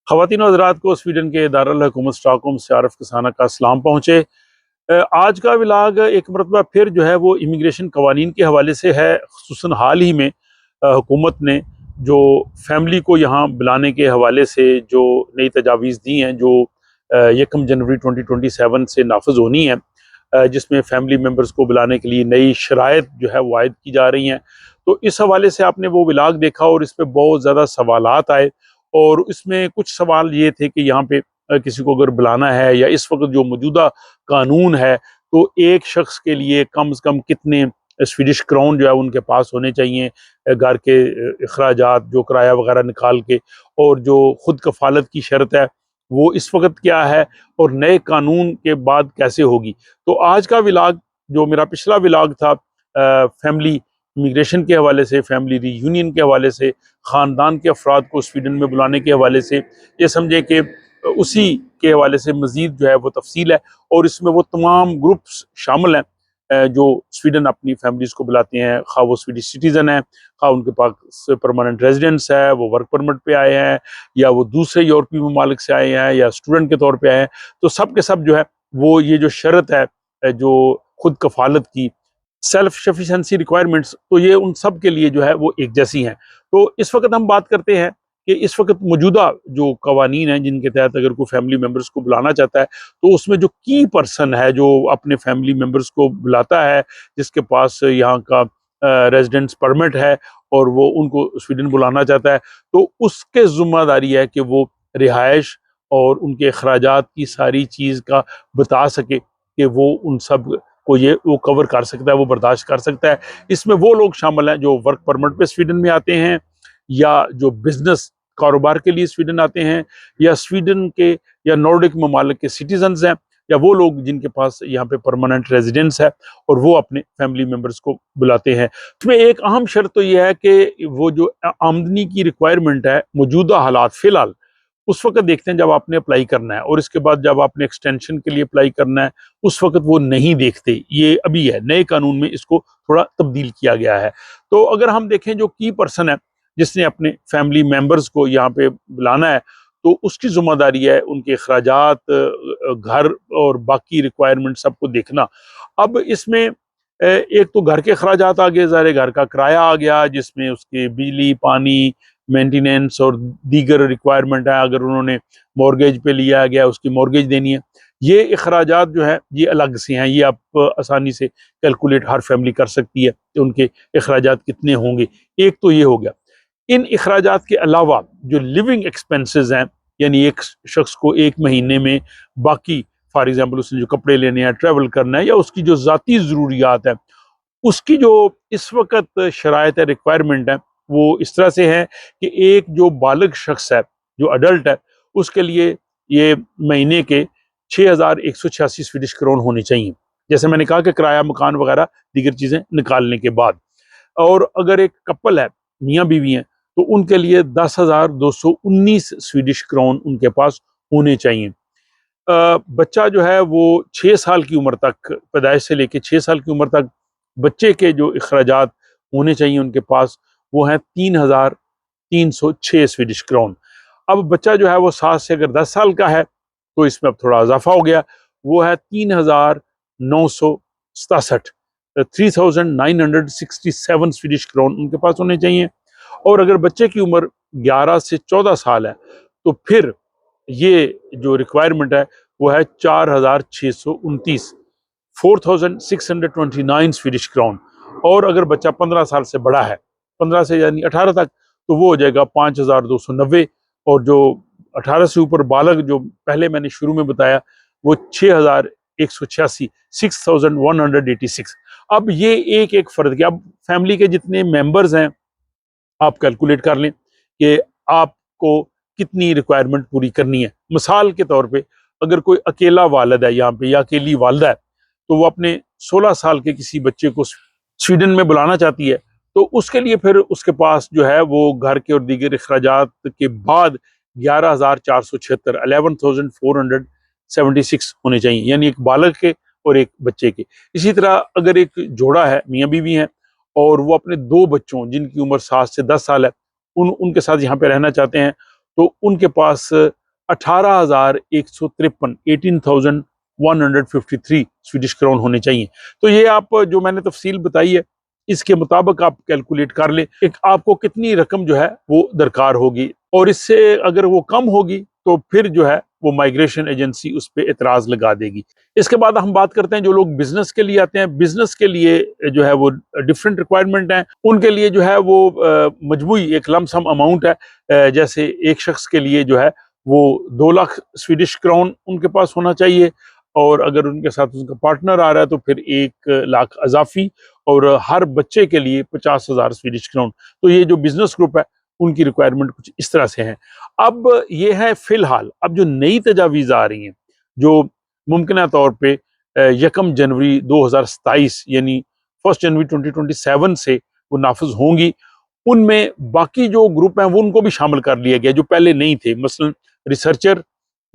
ख़वातीन और हज़रात को स्वीडन के दारुल हुकूमत स्टॉकहोम से आरफ किसाना का सलाम पहुँचे। आज का व्लॉग एक मरतबा फिर जो है वो इमिग्रेशन कवानीन के हवाले से है। ख़ुसूसन हाल ही में हुकूमत ने जो फैमिली को यहाँ बुलाने के हवाले से जो नई तजावीज़ दी हैं, जो 1 जनवरी 2027 से नाफिज होनी है, जिसमें फैमिली मेम्बर्स को बुलाने के लिए नई शराइत जो है वो आयद की जा रही हैं। तो इस हवाले से आपने वो व्लॉग देखा और इस पर बहुत ज़्यादा सवालात आए। और इसमें कुछ सवाल ये थे कि यहाँ पे किसी को अगर बुलाना है, या इस वक्त जो मौजूदा कानून है, तो एक शख्स के लिए कम से कम कितने स्वीडिश क्राउन जो है उनके पास होने चाहिए, घर के अखराजात जो किराया वगैरह निकाल के, और जो खुद कफालत की शर्त है वो इस वक्त क्या है, और नए कानून के बाद कैसे होगी। तो आज का व्लॉग, जो मेरा पिछला व्लॉग था फैमिली इमिग्रेशन के हवाले से, फैमिली रीयूनियन के हवाले से, ख़ानदान के अफराद को स्वीडन में बुलाने के हवाले से, ये समझे कि उसी के हवाले से मज़ीद जो है वो तफसील है। और इसमें वो तमाम ग्रुप्स शामिल हैं जो स्वीडन अपनी फैमिलीज़ को बुलाते हैं, खा वो स्वीडिश सिटीज़न है, खा उनके पास परमानेंट रेजिडेंस है, वो वर्क परमिट पे आए हैं, या वो दूसरे यूरोपीय ममालिक से आए हैं, या स्टूडेंट के तौर पे आए हैं। तो सब के सब जो है वो ये जो शर्त है, जो खुद कफालत की, सेल्फ सफिशेंसी रिक्वायरमेंट्स, तो ये उन सब के लिए जो है वो एक जैसी हैं। तो इस वक्त हम बात करते हैं कि इस वक्त मौजूदा जो कवानीन हैं, जिनके तहत अगर कोई फैमिली मेम्बर्स को बुलाना चाहता है, तो उसमें जो की पर्सन है जो अपने फैमिली मेम्बर्स को बुलाता है, जिसके पास यहाँ का रेजिडेंस परमिट है, और वो उनको स्वीडन बुलाना चाहता है, तो उसके ज़िम्मेदारी है कि वो रिहाइश और उनके अखराजात की सारी चीज़ का बता सके कि वो उन सब को ये वो कवर कर सकता है, वो बर्दाश्त कर सकता है। इसमें वो लोग शामिल हैं जो वर्क परमिट पे स्वीडन में आते हैं, या जो बिजनेस कारोबार के लिए स्वीडन आते हैं, या स्वीडन के या नॉर्डिक ममालिक के सिटीजन्स हैं, या वो लोग जिनके पास यहाँ पे परमानेंट रेजिडेंस है और वो अपने फैमिली मेम्बर्स को बुलाते हैं। इसमें एक अहम शर्त तो यह है कि वो जो आमदनी की रिक्वायरमेंट है, मौजूदा हालात फ़िलहाल उस वक्त देखते हैं जब आपने अप्लाई करना है, और इसके बाद जब आपने एक्सटेंशन के लिए अप्लाई करना है, उस वक्त वो नहीं देखते। ये अभी है, नए कानून में इसको थोड़ा तब्दील किया गया है। तो अगर हम देखें जो की पर्सन है जिसने अपने फैमिली मेम्बर्स को यहाँ पे बुलाना है, तो उसकी जिम्मेदारी है उनके अखराजात, घर और बाकी रिक्वायरमेंट सबको देखना। अब इसमें एक तो घर के अखराजात आ गए, ज़ाहिर है घर का किराया आ गया, जिसमें उसके बिजली, पानी, मेंटेनेंस और दीगर रिक्वायरमेंट है। अगर उन्होंने मॉर्गेज पे लिया गया, उसकी मॉर्गेज देनी है। ये अखराजात जो है ये अलग से हैं, ये आप आसानी से कैलकुलेट हर फैमिली कर सकती है कि उनके अखराजात कितने होंगे। एक तो ये हो गया। इन अखराजात के अलावा जो लिविंग एक्सपेंसेस हैं, यानी एक शख्स को एक महीने में बाकी, फॉर एग्जाम्पल उसने जो कपड़े लेने हैं, ट्रैवल करना है, या उसकी जो ज़ाती ज़रूरियात है, उसकी जो इस वक्त शराइत है, रिक्वायरमेंट है, वो इस तरह से है कि एक जो बालिग शख्स है, जो अडल्ट है, उसके लिए ये महीने के 6,186 स्वीडिश क्रोन होने चाहिए। जैसे मैंने कहा कि किराया, मकान वगैरह दीगर चीज़ें निकालने के बाद। और अगर एक कपल है, मियाँ बीवी हैं, तो उनके लिए 10,219 स्वीडिश क्रोन उनके पास होने चाहिए। बच्चा जो है वो 6 साल की उम्र तक, पैदाइश से लेके 6 साल की उम्र तक बच्चे के जो अखराजात होने चाहिए उनके पास, वो हैं 3,306 स्वीडिश क्राउन। अब बच्चा जो है वो 7 से अगर 10 साल का है, तो इसमें अब थोड़ा इजाफा हो गया, वो है 3,967, 3,967 स्वीडिश क्राउन उनके पास होने चाहिए। और अगर बच्चे की उम्र 11 से 14 साल है, तो फिर ये जो रिक्वायरमेंट है वो है 4,629, 4,629 स्वीडिश क्राउन। और अगर बच्चा 15 साल से बड़ा है, 15 से यानी 18 तक, तो वो हो जाएगा 5,290। और जो 18 से ऊपर बालग, जो पहले मैंने शुरू में बताया, वो 6,186, 6,186। अब ये एक एक फर्द के, अब फैमिली के जितने मेंबर्स हैं आप कैलकुलेट कर लें कि आपको कितनी रिक्वायरमेंट पूरी करनी है। मिसाल के तौर पे अगर कोई अकेला वालिद है यहाँ पे, या अकेली वालदा है, तो वो अपने 16 साल के किसी बच्चे को स्वीडन में बुलाना चाहती है, तो उसके लिए फिर उसके पास जो है वो घर के और दीगर अखराजात के बाद 11,476, 11,476 होने चाहिए, यानी एक बालग के और एक बच्चे के। इसी तरह अगर एक जोड़ा है, मियाँ बीवी हैं, और वो अपने 2 बच्चों जिनकी उम्र 7 से 10 साल है, उनके साथ यहाँ पे रहना चाहते हैं, तो उनके पास 18,153 18,153 स्वीडिश क्राउन होने चाहिए। तो ये आप जो मैंने तफसील बताई है इसके मुताबिक आप कैलकुलेट कर ले एक आपको कितनी रकम जो है वो दरकार होगी, और इससे अगर वो कम होगी तो फिर जो है वो माइग्रेशन एजेंसी उस पर एतराज लगा देगी। इसके बाद हम बात करते हैं जो लोग बिजनेस के लिए आते हैं। बिजनेस के लिए जो है वो डिफरेंट रिक्वायरमेंट है, उनके लिए जो है वो मजबूरी एक लमसम अमाउंट है। जैसे एक शख्स के लिए जो है वो 2 लाख स्वीडिश क्राउन उनके पास होना चाहिए, और अगर उनके साथ उनका पार्टनर आ रहा है तो फिर 1 लाख अजाफी, और हर बच्चे के लिए 50,000 स्वीडिश क्राउन। तो ये जो बिजनेस ग्रुप है उनकी रिक्वायरमेंट कुछ इस तरह से है। अब ये है फिलहाल। अब जो नई तजावीज़ आ रही हैं जो मुमकिन तौर पे 1 जनवरी 2027 यानी 1 जनवरी 2027 से वो नाफिज होंगी, उनमें बाकी जो ग्रुप हैं वो उनको भी शामिल कर लिया गया जो पहले नहीं थे। मसलन रिसर्चर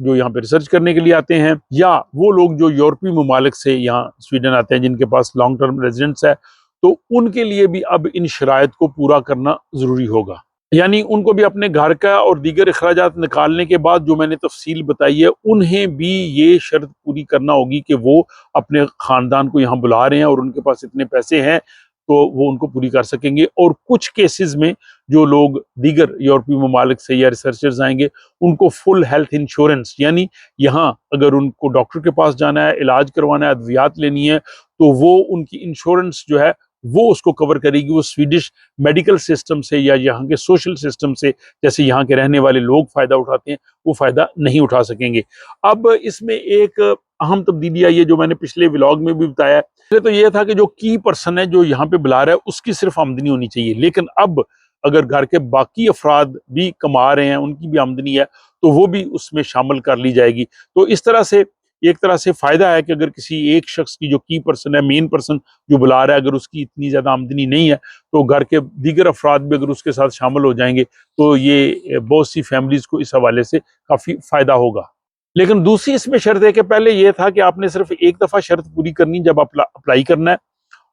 जो यहाँ पे रिसर्च करने के लिए आते हैं, या वो लोग जो यूरोपीय ममालिक से यहाँ स्वीडन आते हैं जिनके पास लॉन्ग टर्म रेजिडेंस है, तो उनके लिए भी अब इन शराइत को पूरा करना ज़रूरी होगा। यानी उनको भी अपने घर का और दीगर अखराजात निकालने के बाद जो मैंने तफसील बताई है, उन्हें भी ये शर्त पूरी करना होगी कि वो अपने ख़ानदान को यहाँ बुला रहे हैं और उनके पास इतने पैसे हैं तो वो उनको पूरी कर सकेंगे। और कुछ केसेस में जो लोग दीगर यूरोपीय ममालिक से या रिसर्चर्स आएंगे, उनको फुल हेल्थ इंश्योरेंस, यानी यहाँ अगर उनको डॉक्टर के पास जाना है, इलाज करवाना है, अद्वियात लेनी है, तो वो उनकी इंश्योरेंस जो है वो उसको कवर करेगी। वो स्वीडिश मेडिकल सिस्टम से या यहाँ के सोशल सिस्टम से, जैसे यहाँ के रहने वाले लोग फ़ायदा उठाते हैं, वो फ़ायदा नहीं उठा सकेंगे। अब इसमें एक अहम तब्दीली आई है जो मैंने पिछले व्लॉग में भी बताया। पहले तो ये था कि जो की पर्सन है जो यहाँ पे बुला रहा है उसकी सिर्फ आमदनी होनी चाहिए, लेकिन अब अगर घर के बाकी अफराद भी कमा रहे हैं, उनकी भी आमदनी है, तो वो भी उसमें शामिल कर ली जाएगी। तो इस तरह से एक तरह से फ़ायदा है कि अगर किसी एक शख्स की जो की पर्सन है, मेन पर्सन जो बुला रहा है, अगर उसकी इतनी ज़्यादा आमदनी नहीं है, तो घर के दीगर अफराद भी अगर उसके साथ शामिल हो जाएंगे तो ये बहुत सी फैमिलीज़ को इस हवाले से काफ़ी फ़ायदा होगा। लेकिन दूसरी इसमें शर्त है कि पहले ये था कि आपने सिर्फ एक दफ़ा शर्त पूरी करनी जब अप्लाई करना है,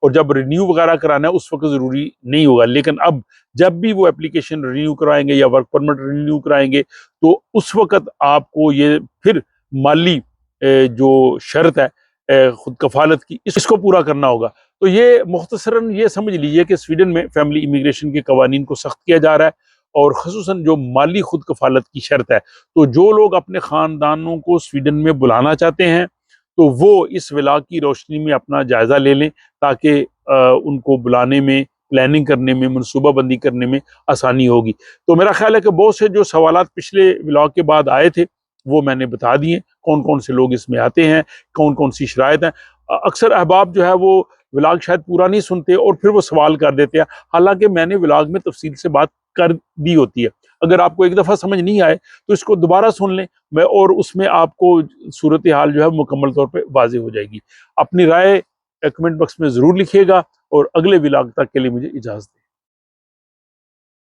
और जब रिन्यू वगैरह कराना है उस वक्त ज़रूरी नहीं होगा। लेकिन अब जब भी वो एप्लीकेशन रिन्यू कराएंगे या वर्क परमिट रिन्यू कराएंगे, तो उस वक्त आपको ये फिर माली जो शर्त है खुद कफालत की, इसको पूरा करना होगा। तो ये मुख्तसरन ये समझ लीजिए कि स्वीडन में फैमिली इमिग्रेशन के कवानीन को सख्त किया जा रहा है, और ख़ुसूसन जो माली खुद कफालत की शर्त है। तो जो लोग अपने ख़ानदानों को स्वीडन में बुलाना चाहते हैं, तो वो इस विला की रोशनी में अपना जायज़ा ले लें, ताकि उनको बुलाने में, प्लानिंग करने में, मनसूबाबंदी करने में आसानी होगी। तो मेरा ख्याल है कि बहुत से जो सवालात पिछले व्लॉग के बाद आए थे वो मैंने बता दिए, कौन कौन से लोग इसमें आते हैं, कौन कौन सी शराइत हैं। अक्सर अहबाब जो है वो व्लॉग शायद पूरा नहीं सुनते और फिर वो सवाल कर देते हैं, हालांकि मैंने व्लॉग में तफसील से बात कर दी होती है। अगर आपको एक दफ़ा समझ नहीं आए तो इसको दोबारा सुन लें, मैं और उसमें आपको सूरत हाल जो है मुकम्मल तौर पे वाज़ेह हो जाएगी। अपनी राय कमेंट बॉक्स में ज़रूर लिखिएगा, और अगले व्लॉग तक के लिए मुझे इजाज़त दें।